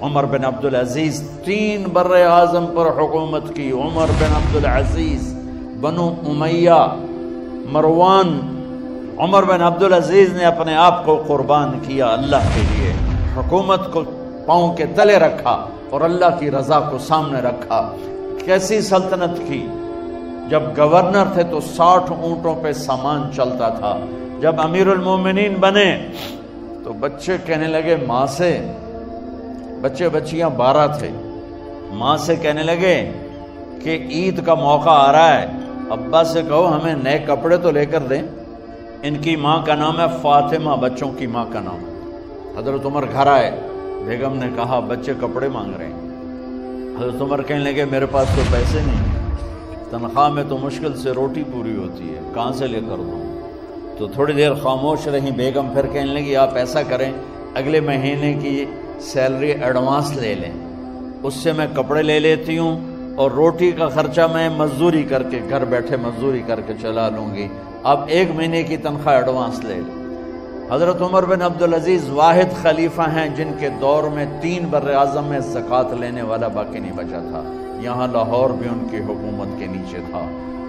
عمر بن عبدالعزیز 3 بر اعظم پر حکومت کی. عمر بن عبدالعزیز، بنو امیہ، مروان. عمر بن عبدالعزیز نے اپنے آپ کو قربان کیا اللہ کے لیے، حکومت کو پاؤں کے تلے رکھا اور اللہ کی رضا کو سامنے رکھا. کیسی سلطنت کی؟ جب گورنر تھے تو 60 اونٹوں پہ سامان چلتا تھا. جب امیر المومنین بنے تو بچے کہنے لگے ماں سے، بچے بچیاں 12 تھے، ماں سے کہنے لگے کہ عید کا موقع آ رہا ہے، ابا سے کہو ہمیں نئے کپڑے تو لے کر دیں. ان کی ماں کا نام ہے فاطمہ، بچوں کی ماں کا نام. حضرت عمر گھر آئے، بیگم نے کہا بچے کپڑے مانگ رہے ہیں. حضرت عمر کہنے لگے میرے پاس تو پیسے نہیں، تنخواہ میں تو مشکل سے روٹی پوری ہوتی ہے، کہاں سے لے کر دوں؟ تو تھوڑی دیر خاموش رہی بیگم، پھر کہنے لگی آپ ایسا کریں اگلے مہینے کی سیلری ایڈوانس لے لیں، اس سے میں کپڑے لے لیتی ہوں اور روٹی کا خرچہ میں مزدوری کر کے گھر بیٹھے مزدوری کر کے چلا لوں گی، آپ 1 مہینے کی تنخواہ ایڈوانس لے لیں. حضرت عمر بن عبدالعزیز واحد خلیفہ ہیں جن کے دور میں 3 بر اعظم میں زکوٰۃ لینے والا باقی نہیں بچا تھا. یہاں لاہور بھی ان کی حکومت کے نیچے تھا،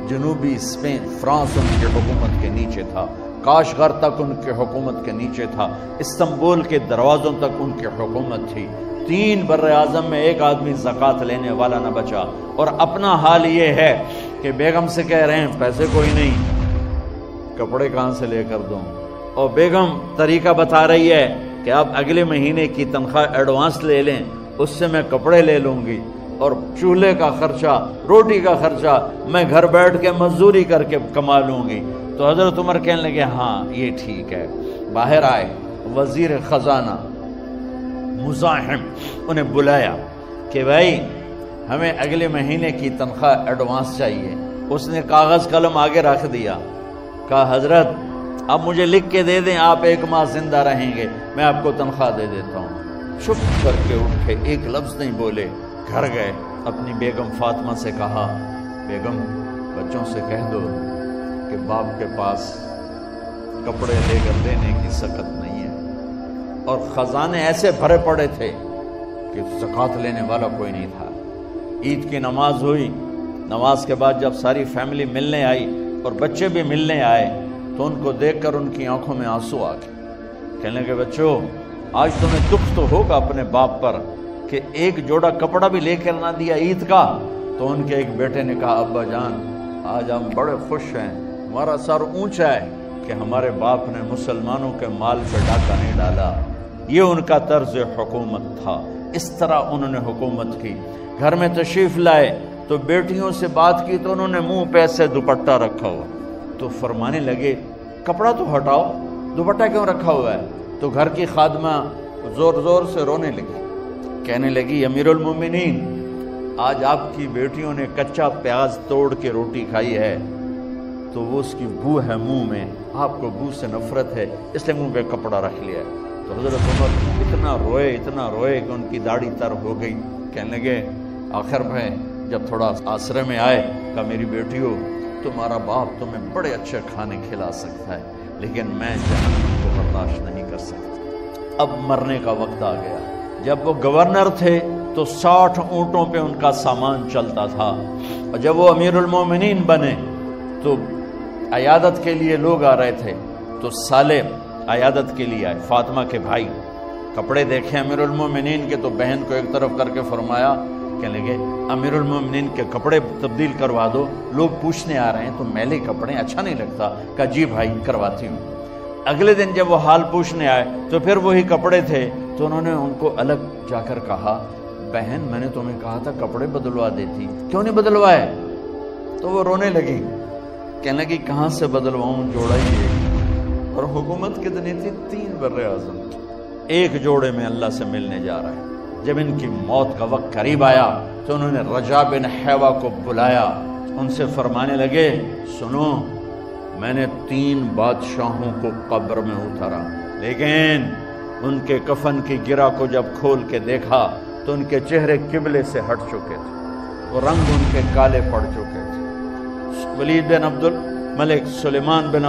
جنوبی اسپین فرانس ان کی حکومت کے نیچے تھا، کاشغر تک ان کی حکومت کے نیچے تھا، استنبول کے دروازوں تک ان کی حکومت تھی. 3 بر اعظم میں ایک آدمی زکوٰۃ لینے والا نہ بچا. اور اپنا حال یہ ہے کہ بیگم سے کہہ رہے ہیں پیسے کوئی نہیں، کپڑے کہاں سے لے کر دوں؟ اور بیگم طریقہ بتا رہی ہے کہ آپ اگلے مہینے کی تنخواہ ایڈوانس لے لیں، اس سے میں کپڑے لے لوں گی اور چولہے کا خرچہ، روٹی کا خرچہ میں گھر بیٹھ کے مزدوری کر کے کما لوں گی. تو حضرت عمر کہنے لگے ہاں یہ ٹھیک ہے. باہر آئے وزیر خزانہ مزاحم، انہیں بلایا کہ بھائی ہمیں اگلے مہینے کی تنخواہ ایڈوانس چاہیے. اس نے کاغذ قلم آگے رکھ دیا، کہا حضرت اب مجھے لکھ کے دے دیں، آپ 1 ماہ زندہ رہیں گے، میں آپ کو تنخواہ دے دیتا ہوں. چپ کر کے اٹھے، ایک لفظ نہیں بولے. گھر گئے، اپنی بیگم فاطمہ سے کہا بیگم بچوں سے کہہ دو کہ باپ کے پاس کپڑے لے کر دینے کی سکت نہیں ہے. اور خزانے ایسے بھرے پڑے تھے کہ زکوٰۃ لینے والا کوئی نہیں تھا. عید کی نماز ہوئی، نماز کے بعد جب ساری فیملی ملنے آئی اور بچے بھی ملنے آئے تو ان کو دیکھ کر ان کی آنکھوں میں آنسو آ گئے. کہنے لگے بچوں آج تمہیں دکھ تو ہوگا اپنے باپ پر کہ ایک جوڑا کپڑا بھی لے کر نہ دیا عید کا. تو ان کے ایک بیٹے نے کہا ابا جان آج ہم بڑے خوش ہیں، ہمارا سر اونچا ہے کہ ہمارے باپ نے مسلمانوں کے مال پہ ڈاکہ نہیں ڈالا. یہ ان کا طرز حکومت تھا، اس طرح انہوں نے حکومت کی. گھر میں تشریف لائے تو بیٹیوں سے بات کی تو انہوں نے منہ پہ سے دوپٹہ رکھا ہوا. تو فرمانے لگے کپڑا تو ہٹاؤ، دوپٹہ کیوں رکھا ہوا ہے؟ تو گھر کی خادمہ زور زور سے رونے لگی، کہنے لگی امیر المومنین آج آپ کی بیٹیوں نے کچا پیاز توڑ کے روٹی کھائی ہے تو وہ اس کی بو ہے منہ میں، آپ کو بو سے نفرت ہے اس لیے منہ پہ کپڑا رکھ لیا. تو حضرت عمر اتنا روئے کہ ان کی داڑھی تر ہو گئی. کہنے لگے آخر میں جب تھوڑا آسرے میں آئے کہا میری بیٹیوں تمہارا باپ تمہیں بڑے اچھے کھانے کھلا سکتا ہے لیکن میں جہنم کو برداشت نہیں کر سکتا. اب مرنے کا وقت آ گیا. جب وہ گورنر تھے تو 60 اونٹوں پہ ان کا سامان چلتا تھا، اور جب وہ امیر المومنین بنے تو عیادت کے لیے لوگ آ رہے تھے تو سالے عیادت کے لیے آئے. فاطمہ کے بھائی کپڑے دیکھے امیر المومنین کے تو بہن کو ایک طرف کر کے فرمایا، کہنے لگے امیر المومنین کے کپڑے تبدیل کروا دو، لوگ پوچھنے آ رہے ہیں تو میلے کپڑے اچھا نہیں لگتا. کہا جی بھائی کرواتی ہوں. اگلے دن جب وہ حال پوچھنے آئے تو پھر وہی کپڑے تھے تو انہوں نے ان کو الگ جا کر کہا بہن میں نے تمہیں کہا تھا کپڑے بدلوا دیتی، کیوں نہیں بدلوائے؟ تو وہ رونے لگی، کہنے لگی کہاں سے بدلواؤں، جوڑا ہی ہے. اور حکومت کتنی تھی؟ 3 بر اعظم. ایک جوڑے میں اللہ سے ملنے جا رہا ہے. جب ان کی موت کا وقت قریب آیا تو انہوں نے رجا بن حیوہ کو بلایا، ان سے فرمانے لگے سنو میں نے 3 بادشاہوں کو قبر میں اتارا لیکن ان کے کفن کی گرہ کو جب کھول کے دیکھا تو ان کے چہرے قبلے سے ہٹ چکے تھے، وہ رنگ ان کے کالے پڑ چکے تھے. ولید بن عبد الملک، سلیمان بن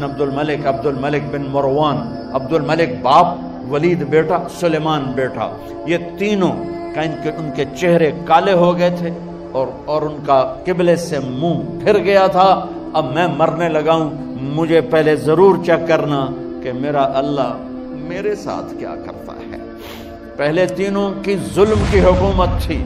عبد الملک، عبد الملک بن مروان، عبد الملک باپ، ولید بیٹا، سلیمان بیٹا، یہ تینوں کا ان کے چہرے کالے ہو گئے تھے اور ان کا قبلے سے منہ پھر گیا تھا۔ اب میں مرنے لگا ہوں، مجھے پہلے ضرور چیک کرنا کہ میرا اللہ میرے ساتھ کیا کرتا ہے۔ پہلے تینوں کی ظلم کی حکومت تھی،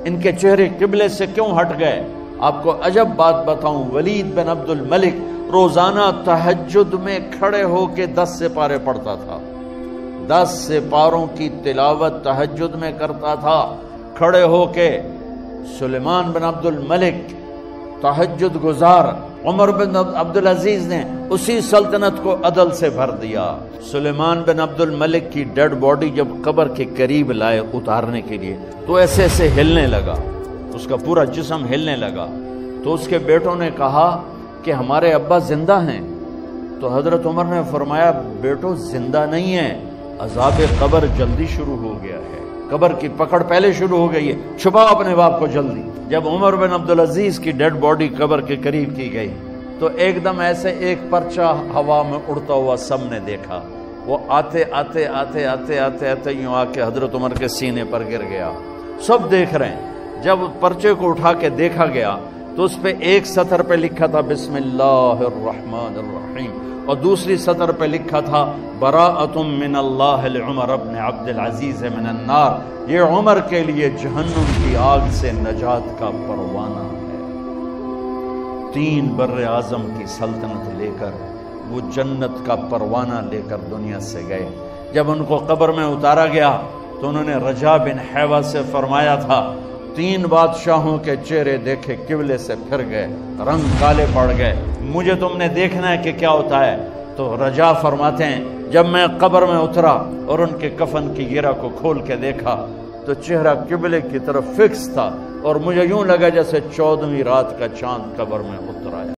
ان کے چہرے قبلے سے کیوں ہٹ گئے؟ آپ کو عجب بات بتاؤں، ولید بن عبد الملک روزانہ تہجد میں کھڑے ہو کے 10 سپارے پڑھتا تھا، 10 سپاروں کی تلاوت تہجد میں کرتا تھا کھڑے ہو کے۔ سلیمان بن عبد الملک تہجد گزار، عمر بن عبدالعزیز نے اسی سلطنت کو عدل سے بھر دیا۔ سلیمان بن عبد الملک کی ڈیڈ باڈی جب قبر کے قریب لائے اتارنے کے لیے تو ایسے ایسے ہلنے لگا، اس کا پورا جسم ہلنے لگا۔ تو اس کے بیٹوں نے کہا کہ ہمارے ابا زندہ ہیں۔ تو حضرت عمر نے فرمایا بیٹو زندہ نہیں ہے، عذاب قبر جلدی شروع ہو گیا ہے، قبر کی پکڑ پہلے شروع ہو گئی ہے، چھپاؤ اپنے باپ کو جلدی۔ جب عمر بن عبدالعزیز کی ڈیڈ باڈی قبر کے قریب کی گئی تو ایک دم ایسے ایک پرچہ ہوا میں اڑتا ہوا سب نے دیکھا، وہ آتے آتے آتے آتے آتے آتے یوں آ کے حضرت عمر کے سینے پر گر گیا۔ سب دیکھ رہے ہیں۔ جب پرچے کو اٹھا کے دیکھا گیا تو اس پہ ایک سطر پہ لکھا تھا بسم اللہ الرحمن الرحیم، اور دوسری سطر پہ لکھا تھا براءۃ من اللہ لعمر بن عبد العزیز من النار، یہ عمر کے لیے جہنم کی آگ سے نجات کا پروانہ ہے۔ 3 بر اعظم کی سلطنت لے کر وہ جنت کا پروانہ لے کر دنیا سے گئے۔ جب ان کو قبر میں اتارا گیا تو انہوں نے رجا بن حیوہ سے فرمایا تھا 3 بادشاہوں کے چہرے دیکھے قبلے سے پھر گئے، رنگ کالے پڑ گئے، مجھے تم نے دیکھنا ہے کہ کیا ہوتا ہے۔ تو رجا فرماتے ہیں جب میں قبر میں اترا اور ان کے کفن کی گرہ کو کھول کے دیکھا تو چہرہ قبلے کی طرف فکس تھا، اور مجھے یوں لگا جیسے 14ویں رات کا چاند قبر میں اتر آیا۔